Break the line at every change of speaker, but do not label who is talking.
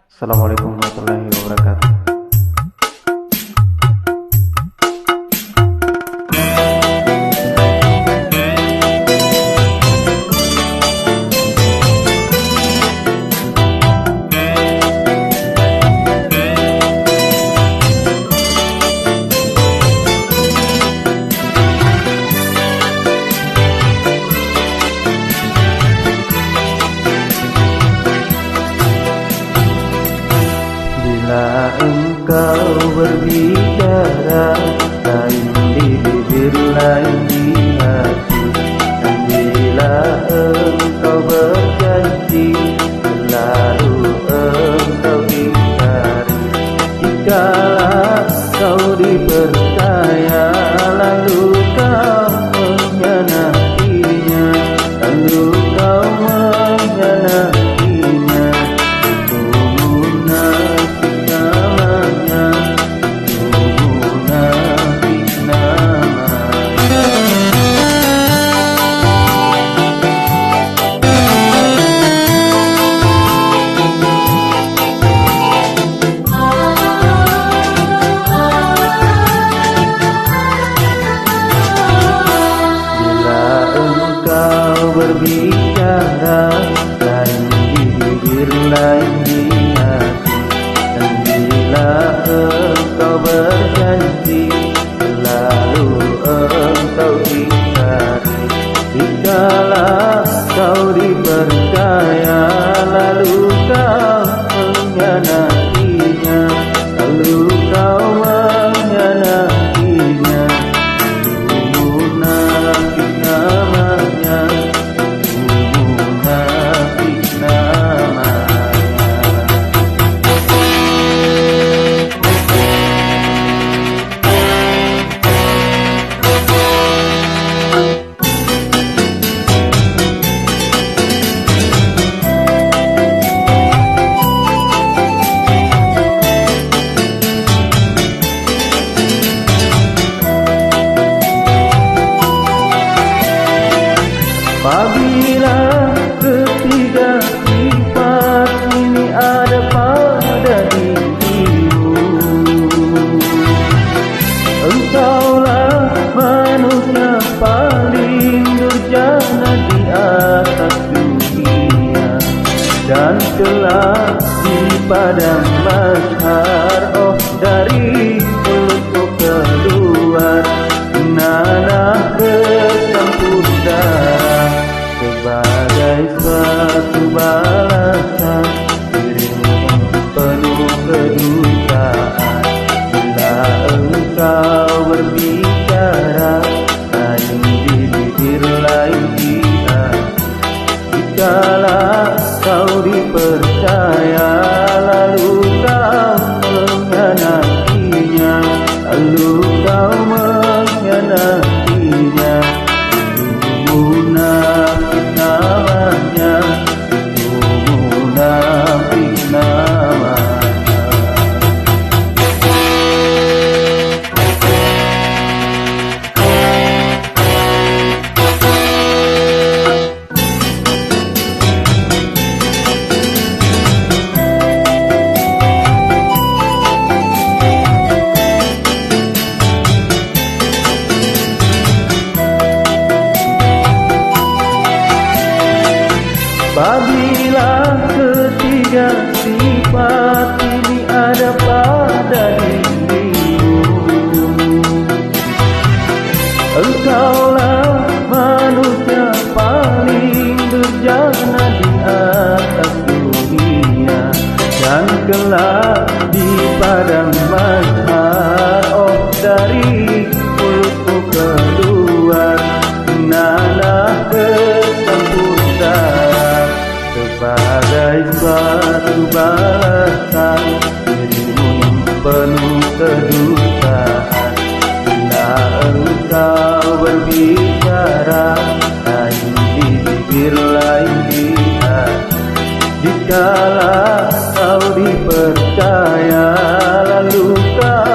Assalamualaikum warahmatullahi wabarakatuh. Bila engkau berbicara, lain di bibir lain di hati. Dan bila engkau berjanji, selalu engkau ingkari. Jikalau kau dipercaya, lalu kau mengkhianatinya, lalu kau mengkhianatinya. Berbicara, lain di bibir lain di hati. Dan bila engkau berjanji, selalu engkau ingkari. Jikalau kau dipercaya, lalu kau mengkhianatinya, lalu kau mengkhianatinya. Munafik namanya, apabila ketiga sifat ini ada pada dirimu, engkaulah manusia paling durjana di atas dunia. Dan telah di padang mahsyar, oh dari mulutmu keluar nanah bercampur darah. Sebagai suatu balasan, dirimu yang penuh kedustaan. Bila engkau berbicara, lain di bibir lain di hati. Jikalau kau dipercaya, lalu kau mengkhianatinya, lalu kau mengkhianatinya. Munafik namanya, itu munafik namanya. Apabila ketiga sifat ini ada pada dirimu, engkaulah manusia paling durjana di atas dunia. Dan kelak di padang mahsyar, oh dari mulutmu keluar nanah bercampur darah. Sebagai suatu balasan, dirimu yang penuh kedustaan. Bila engkau berbicara, lain di bibir lain di hati. Jikalau kau dipercaya, lalu kau